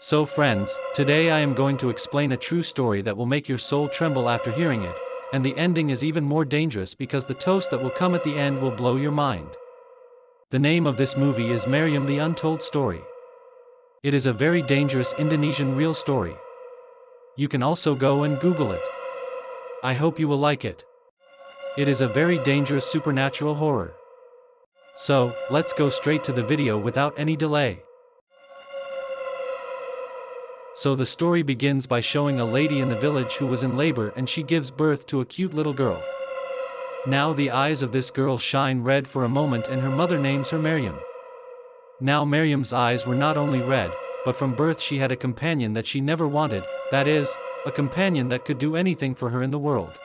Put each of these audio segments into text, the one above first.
So friends, today I am going to explain a true story that will make your soul tremble after hearing it, and the ending is even more dangerous because the toast that will come at the end will blow your mind. The name of this movie is Maryam the Untold Story. It is a very dangerous Indonesian real story. You can also go and Google it. I hope you will like it. It is a very dangerous supernatural horror. So, let's go straight to the video without any delay. So the story begins by showing a lady in the village who was in labor and she gives birth to a cute little girl. Now the eyes of this girl shine red for a moment and her mother names her Maryam. Now Maryam's eyes were not only red, but from birth she had a companion that she never wanted, that is, a companion that could do anything for her in the world.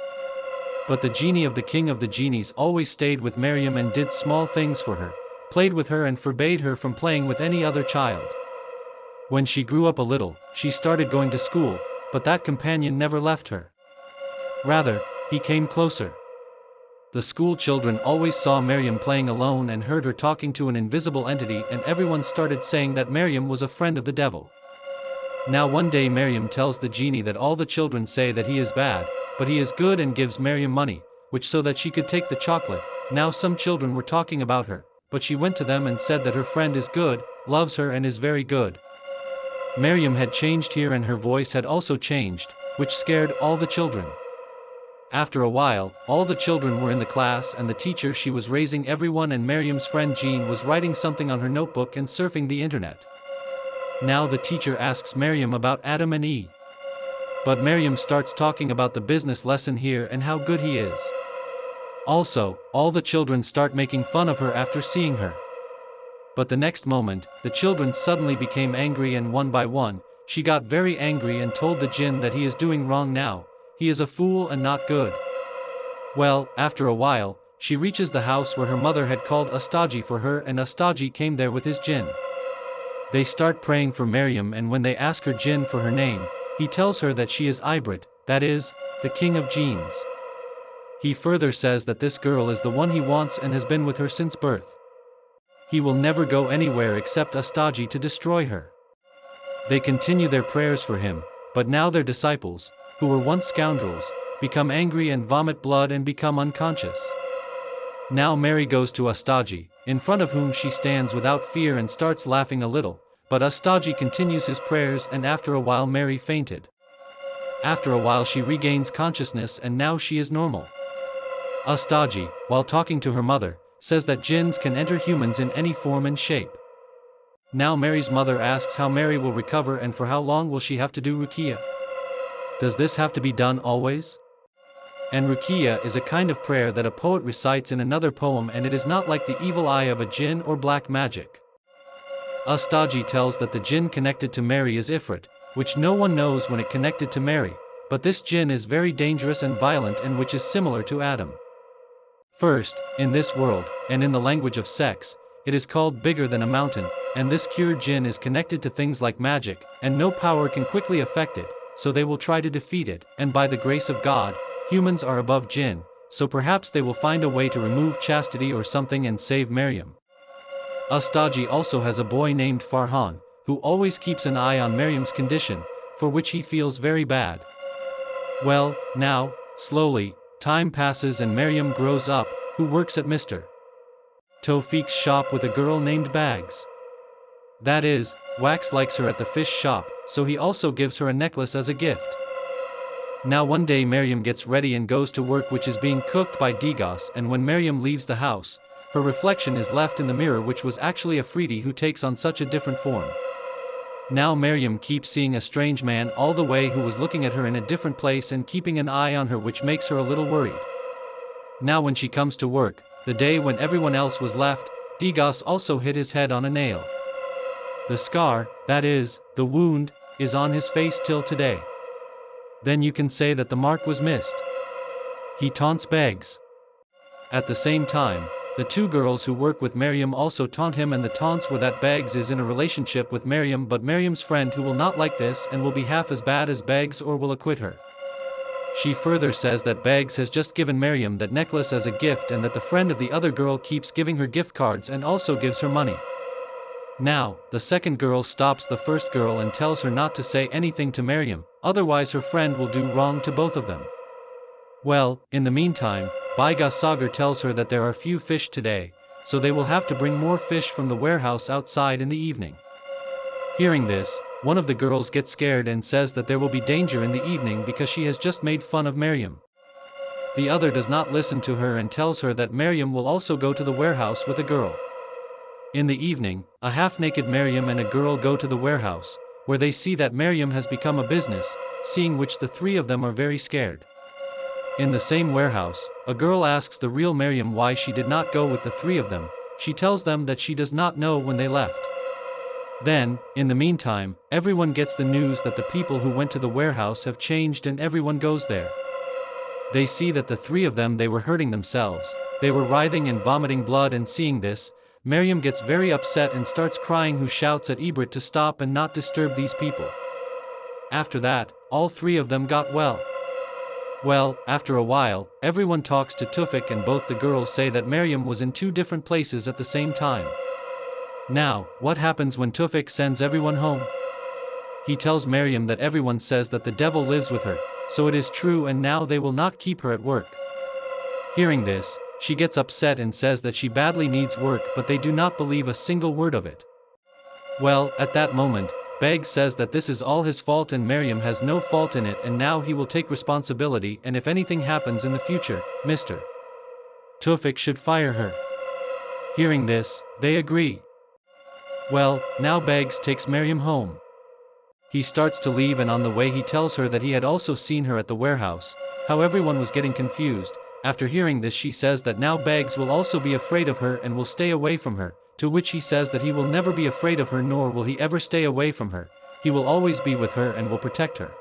But the genie of the king of the genies always stayed with Maryam and did small things for her, played with her and forbade her from playing with any other child. When she grew up a little, she started going to school, but that companion never left her. Rather, he came closer. The school children always saw Maryam playing alone and heard her talking to an invisible entity, and everyone started saying that Maryam was a friend of the devil. Now one day Maryam tells the genie that all the children say that he is bad, but he is good, and gives Maryam money, which so that she could take the chocolate. Now some children were talking about her, but she went to them and said that her friend is good, loves her and is very good. Maryam had changed here and her voice had also changed, which scared all the children. After a while, all the children were in the class and the teacher she was raising everyone, and Maryam's friend Jean was writing something on her notebook and surfing the internet. Now the teacher asks Maryam about Adam and Eve. But Maryam starts talking about the business lesson here and how good he is. Also, all the children start making fun of her after seeing her. But the next moment, the children suddenly became angry, and one by one, she got very angry and told the jinn that he is doing wrong now, he is a fool and not good. Well, after a while, she reaches the house where her mother had called Astaji for her, and Astaji came there with his jinn. They start praying for Maryam, and when they ask her jinn for her name, he tells her that she is Ibrit, that is, the king of jinns. He further says that this girl is the one he wants and has been with her since birth. He will never go anywhere except Astaji to destroy her. They continue their prayers for him, but now their disciples, who were once scoundrels, become angry and vomit blood and become unconscious. Now Mary goes to Astaji, in front of whom she stands without fear and starts laughing a little, but Astaji continues his prayers, and after a while Mary fainted. After a while she regains consciousness and now she is normal. Astaji, while talking to her mother, says that jinns can enter humans in any form and shape. Now Mary's mother asks how Mary will recover and for how long will she have to do ruqyah. Does this have to be done always? And ruqyah is a kind of prayer that a poet recites in another poem, and it is not like the evil eye of a jinn or black magic. Astaji tells that the jinn connected to Mary is Ifrit, which no one knows when it connected to Mary, but this jinn is very dangerous and violent, and which is similar to Adam. First, in this world, and in the language of sex, it is called bigger than a mountain, and this cured jinn is connected to things like magic, and no power can quickly affect it, so they will try to defeat it, and by the grace of God, humans are above jinn, so perhaps they will find a way to remove chastity or something and save Maryam. Astaji also has a boy named Farhan, who always keeps an eye on Maryam's condition, for which he feels very bad. Well, now, slowly, time passes and Maryam grows up, who works at Mr. Tawfiq's shop with a girl named Bags. That is, Wax likes her at the fish shop, so he also gives her a necklace as a gift. Now one day Maryam gets ready and goes to work, which is being cooked by Digos, and when Maryam leaves the house, her reflection is left in the mirror, which was actually Afridi who takes on such a different form. Now Maryam keeps seeing a strange man all the way who was looking at her in a different place and keeping an eye on her, which makes her a little worried. Now when she comes to work, the day when everyone else was left, Digos also hit his head on a nail. The scar, that is, the wound, is on his face till today. Then you can say that the mark was missed. He taunts Bags. At the same time, the two girls who work with Maryam also taunt him, and the taunts were that Bags is in a relationship with Maryam, but Maryam's friend who will not like this and will be half as bad as Bags or will acquit her. She further says that Bags has just given Maryam that necklace as a gift, and that the friend of the other girl keeps giving her gift cards and also gives her money. Now, the second girl stops the first girl and tells her not to say anything to Maryam, otherwise her friend will do wrong to both of them. Well, in the meantime, Baiga Sagar tells her that there are few fish today, so they will have to bring more fish from the warehouse outside in the evening. Hearing this, one of the girls gets scared and says that there will be danger in the evening because she has just made fun of Maryam. The other does not listen to her and tells her that Maryam will also go to the warehouse with a girl. In the evening, a half-naked Maryam and a girl go to the warehouse, where they see that Maryam has become a business, seeing which the three of them are very scared. In the same warehouse, a girl asks the real Maryam why she did not go with the three of them. She tells them that she does not know when they left. Then, in the meantime, everyone gets the news that the people who went to the warehouse have changed and everyone goes there. They see that the three of them they were hurting themselves, they were writhing and vomiting blood, and seeing this, Maryam gets very upset and starts crying, who shouts at Ibrit to stop and not disturb these people. After that, all three of them got well. Well, after a while, everyone talks to Tufik and both the girls say that Maryam was in two different places at the same time. Now, what happens when Tufik sends everyone home? He tells Maryam that everyone says that the devil lives with her, so it is true, and now they will not keep her at work. Hearing this, she gets upset and says that she badly needs work, but they do not believe a single word of it. Well, at that moment, Beg says that this is all his fault and Maryam has no fault in it, and now he will take responsibility, and if anything happens in the future, Mr. Tufik should fire her. Hearing this, they agree. Well, now Beggs takes Maryam home. He starts to leave, and on the way he tells her that he had also seen her at the warehouse, how everyone was getting confused. After hearing this, she says that now Beggs will also be afraid of her and will stay away from her, to which he says that he will never be afraid of her, nor will he ever stay away from her. He will always be with her and will protect her.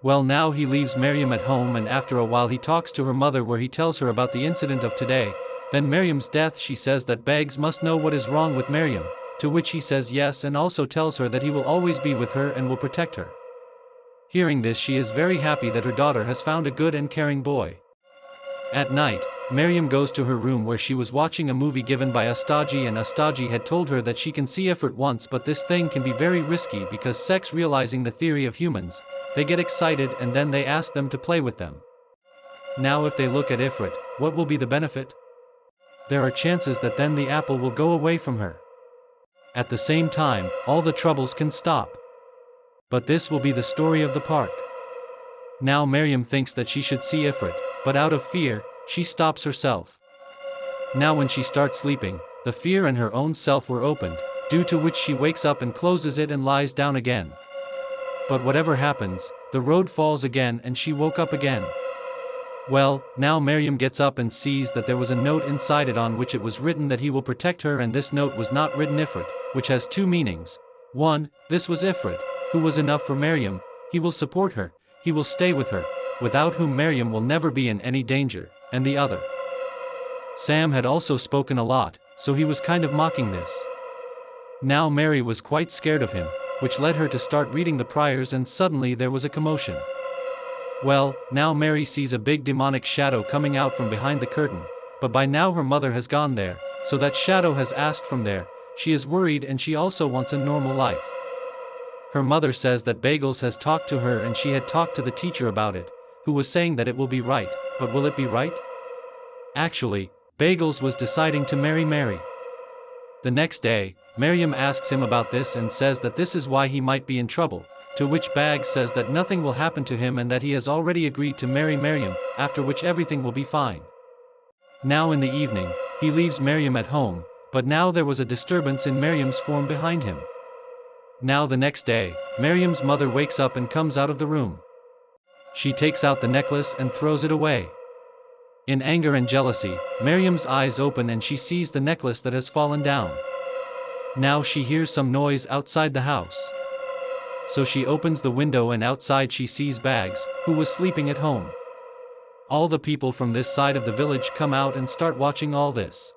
Well, now he leaves Maryam at home, and after a while he talks to her mother, where he tells her about the incident of today, then Maryam's death. She says that Beggs must know what is wrong with Maryam, to which he says yes, and also tells her that he will always be with her and will protect her. Hearing this, she is very happy that her daughter has found a good and caring boy. At night, Maryam goes to her room where she was watching a movie given by Astaji, and Astaji had told her that she can see Ifrit once, but this thing can be very risky because sex. Realizing the theory of humans, they get excited and then they ask them to play with them. Now if they look at Ifrit, what will be the benefit? There are chances that then the apple will go away from her. At the same time, all the troubles can stop. But this will be the story of the park. Now Maryam thinks that she should see Ifrit, but out of fear, she stops herself. Now when she starts sleeping, the fear and her own self were opened, due to which she wakes up and closes it and lies down again. But whatever happens, the road falls again and she woke up again. Well, now Maryam gets up and sees that there was a note inside it on which it was written that he will protect her, and this note was not written Ifrit, which has two meanings. One, this was Ifrit, who was enough for Maryam, he will support her, he will stay with her, without whom Maryam will never be in any danger, and the other. Sam had also spoken a lot, so he was kind of mocking this. Now Mary was quite scared of him, which led her to start reading the prayers, and suddenly there was a commotion. Well, now Mary sees a big demonic shadow coming out from behind the curtain, but by now her mother has gone there, so that shadow has asked from there. She is worried and she also wants a normal life. Her mother says that Bagels has talked to her and she had talked to the teacher about it, who was saying that it will be right, but will it be right? Actually, Bagels was deciding to marry Mary. The next day, Maryam asks him about this and says that this is why he might be in trouble, to which Bag says that nothing will happen to him and that he has already agreed to marry Maryam, after which everything will be fine. Now in the evening, he leaves Maryam at home, but now there was a disturbance in Maryam's form behind him. Now the next day, Maryam's mother wakes up and comes out of the room. She takes out the necklace and throws it away. In anger and jealousy, Maryam's eyes open and she sees the necklace that has fallen down. Now she hears some noise outside the house. So she opens the window and outside she sees Bags, who was sleeping at home. All the people from this side of the village come out and start watching all this.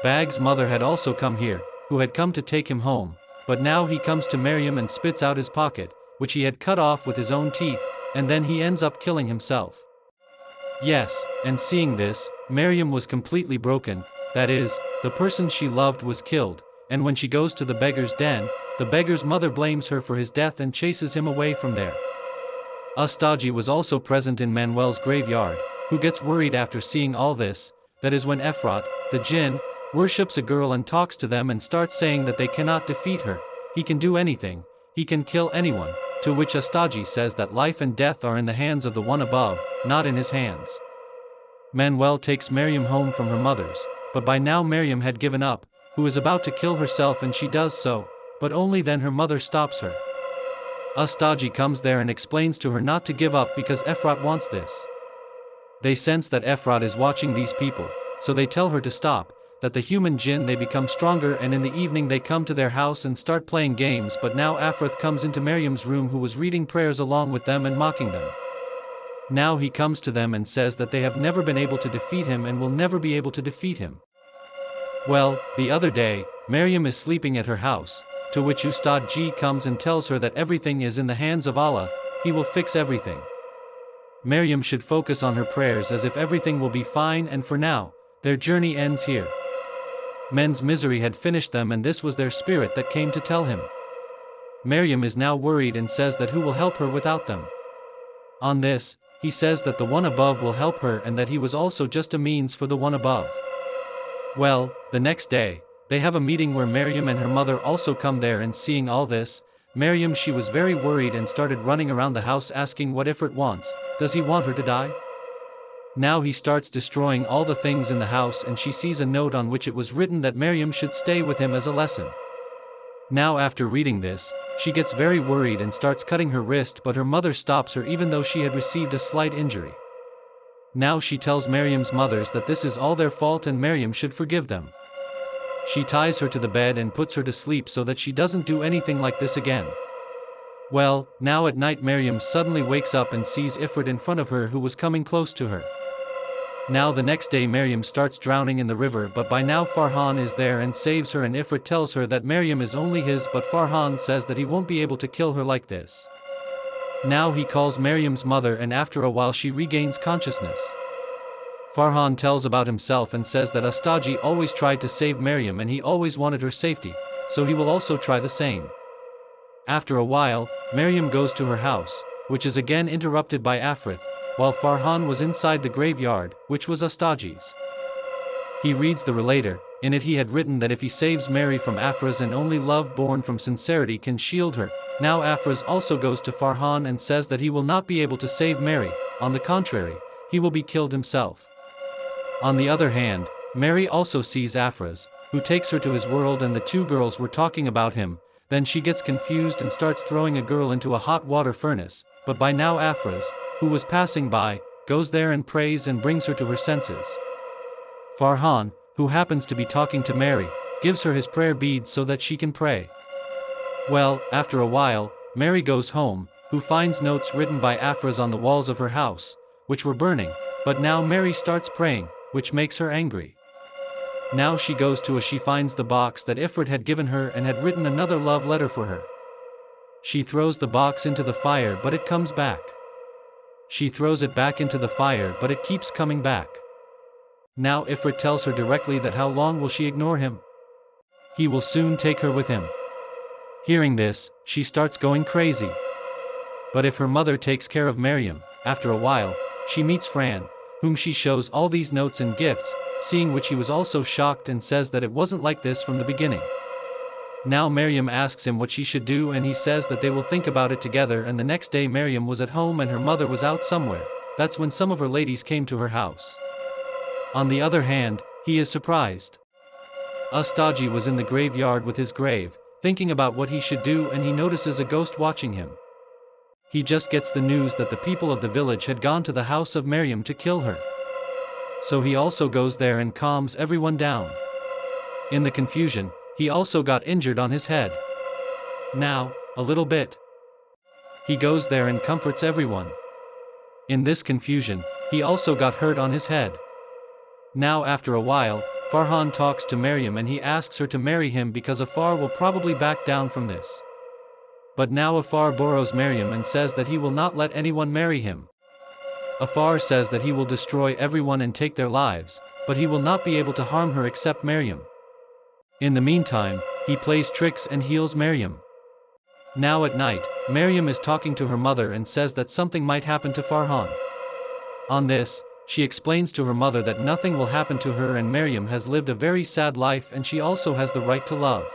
Bag's mother had also come here, who had come to take him home, but now he comes to Maryam and spits out his pocket, which he had cut off with his own teeth, and then he ends up killing himself. Yes, and seeing this, Maryam was completely broken, that is, the person she loved was killed, and when she goes to the beggar's den, the beggar's mother blames her for his death and chases him away from there. Astagi was also present in Manuel's graveyard, who gets worried after seeing all this. That is when Efrat, the jinn, worships a girl and talks to them and starts saying that they cannot defeat her. He can do anything, he can kill anyone, to which Astagi says that life and death are in the hands of the one above, not in his hands. Manuel takes Maryam home from her mother's, but by now Maryam had given up, who is about to kill herself, and she does so, but only then her mother stops her. Astagi comes there and explains to her not to give up because Efrat wants this. They sense that Efrat is watching these people, so they tell her to stop, that the human jinn they become stronger, and in the evening they come to their house and start playing games. But now Efrat comes into Maryam's room, who was reading prayers along with them and mocking them. Now he comes to them and says that they have never been able to defeat him and will never be able to defeat him. Well, the other day, Maryam is sleeping at her house, to which Ustad G comes and tells her that everything is in the hands of Allah, he will fix everything. Maryam should focus on her prayers as if everything will be fine, and for now, their journey ends here. Men's misery had finished them, and this was their spirit that came to tell him. Maryam is now worried and says that who will help her without them. On this, he says that the one above will help her and that he was also just a means for the one above. Well, the next day, they have a meeting where Maryam and her mother also come there, and seeing all this, Maryam, she was very worried and started running around the house asking what Ifrit wants. Does he want her to die? Now he starts destroying all the things in the house, and she sees a note on which it was written that Maryam should stay with him as a lesson. Now after reading this, she gets very worried and starts cutting her wrist, but her mother stops her even though she had received a slight injury. Now she tells Maryam's mothers that this is all their fault and Maryam should forgive them. She ties her to the bed and puts her to sleep so that she doesn't do anything like this again. Well, now at night Maryam suddenly wakes up and sees Ifrit in front of her, who was coming close to her. Now the next day Maryam starts drowning in the river, but by now Farhan is there and saves her, and Ifrit tells her that Maryam is only his, but Farhan says that he won't be able to kill her like this. Now he calls Maryam's mother, and after a while she regains consciousness. Farhan tells about himself and says that Astagi always tried to save Maryam and he always wanted her safety, so he will also try the same. After a while, Maryam goes to her house, which is again interrupted by Afrith, while Farhan was inside the graveyard, which was Astagi's. He reads the relator. In it he had written that if he saves Mary from Afraz, and only love born from sincerity can shield her. Now Afraz also goes to Farhan and says that he will not be able to save Mary, on the contrary, he will be killed himself. On the other hand, Mary also sees Afraz, who takes her to his world, and the two girls were talking about him. Then she gets confused and starts throwing a girl into a hot water furnace, but by now Afraz, who was passing by, goes there and prays and brings her to her senses. Farhan, who happens to be talking to Mary, gives her his prayer beads so that she can pray. Well, after a while, Mary goes home, who finds notes written by Afraz on the walls of her house, which were burning, but now Mary starts praying, which makes her angry. Now she goes to she finds the box that Ifrit had given her and had written another love letter for her. She throws the box into the fire, but it comes back. She throws it back into the fire, but it keeps coming back. Now Ifrit tells her directly that how long will she ignore him? He will soon take her with him. Hearing this, she starts going crazy. But if her mother takes care of Maryam, after a while, she meets Fran, whom she shows all these notes and gifts, seeing which he was also shocked and says that it wasn't like this from the beginning. Now Maryam asks him what she should do, and he says that they will think about it together. And the next day Maryam was at home and her mother was out somewhere. That's when some of her ladies came to her house. On the other hand, he is surprised. Astagi was in the graveyard with his grave, thinking about what he should do, and he notices a ghost watching him. He just gets the news that the people of the village had gone to the house of Maryam to kill her. So he also goes there and calms everyone down. In the confusion, he also got injured on his head. Now, a little bit. He goes there and comforts everyone. In this confusion, he also got hurt on his head. Now after a while, Farhan talks to Maryam and he asks her to marry him because Afar will probably back down from this. But now Afar borrows Maryam and says that he will not let anyone marry him. Afar says that he will destroy everyone and take their lives, but he will not be able to harm her except Maryam. In the meantime, he plays tricks and heals Maryam. Now at night, Maryam is talking to her mother and says that something might happen to Farhan. On this, she explains to her mother that nothing will happen to her and Maryam has lived a very sad life and she also has the right to love.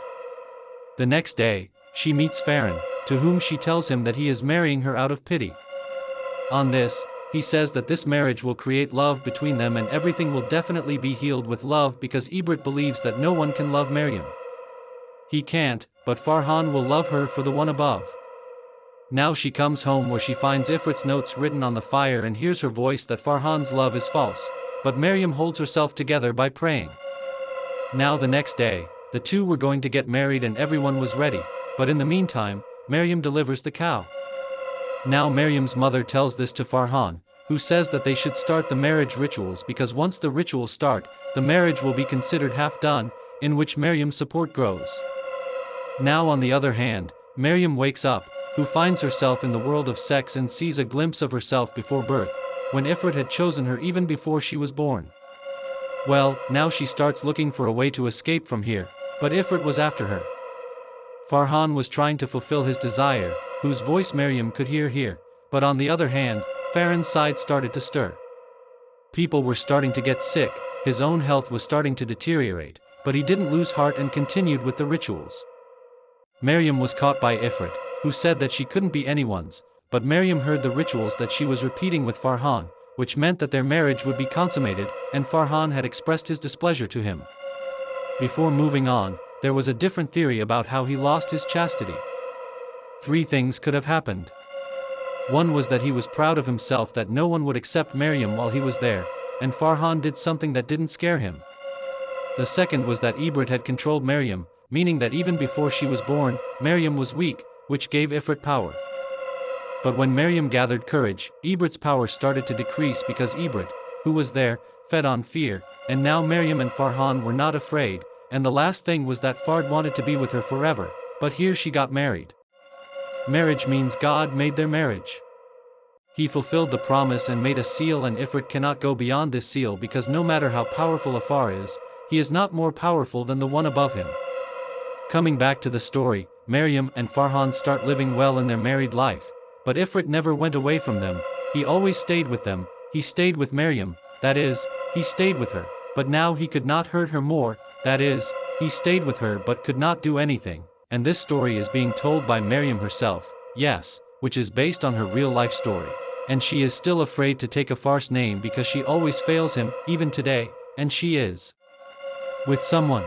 The next day, she meets Farhan, to whom she tells him that he is marrying her out of pity. On this, he says that this marriage will create love between them and everything will definitely be healed with love because Ibrit believes that no one can love Maryam. He can't, but Farhan will love her for the one above. Now she comes home where she finds Ifrit's notes written on the fire and hears her voice that Farhan's love is false, but Maryam holds herself together by praying. Now the next day, the two were going to get married and everyone was ready, but in the meantime, Maryam delivers the cow. Now Maryam's mother tells this to Farhan, who says that they should start the marriage rituals because once the rituals start, the marriage will be considered half done, in which Maryam's support grows. Now on the other hand, Maryam wakes up, who finds herself in the world of sex and sees a glimpse of herself before birth, when Ifrit had chosen her even before she was born. Well, now she starts looking for a way to escape from here, but Ifrit was after her. Farhan was trying to fulfill his desire, whose voice Maryam could hear here, but on the other hand, Farhan's side started to stir. People were starting to get sick, his own health was starting to deteriorate, but he didn't lose heart and continued with the rituals. Maryam was caught by Ifrit, who said that she couldn't be anyone's, but Maryam heard the rituals that she was repeating with Farhan, which meant that their marriage would be consummated, and Farhan had expressed his displeasure to him. Before moving on, there was a different theory about how he lost his chastity. 3 things could have happened. One was that he was proud of himself that no one would accept Maryam while he was there, and Farhan did something that didn't scare him. The second was that Ibrit had controlled Maryam, meaning that even before she was born, Maryam was weak, which gave Ifrit power. But when Maryam gathered courage, Ibrit's power started to decrease because Ibrit, who was there, fed on fear, and now Maryam and Farhan were not afraid, and the last thing was that Fard wanted to be with her forever, but here she got married. Marriage means God made their marriage. He fulfilled the promise and made a seal and Ifrit cannot go beyond this seal because no matter how powerful Afar is, he is not more powerful than the one above him. Coming back to the story, Maryam and Farhan start living well in their married life, but Ifrit never went away from them, he always stayed with them, he stayed with Maryam, that is, he stayed with her, but now he could not hurt her more, that is, he stayed with her but could not do anything, and this story is being told by Maryam herself, yes, which is based on her real-life story, and she is still afraid to take Afar's name because she always fails him, even today, and she is with someone.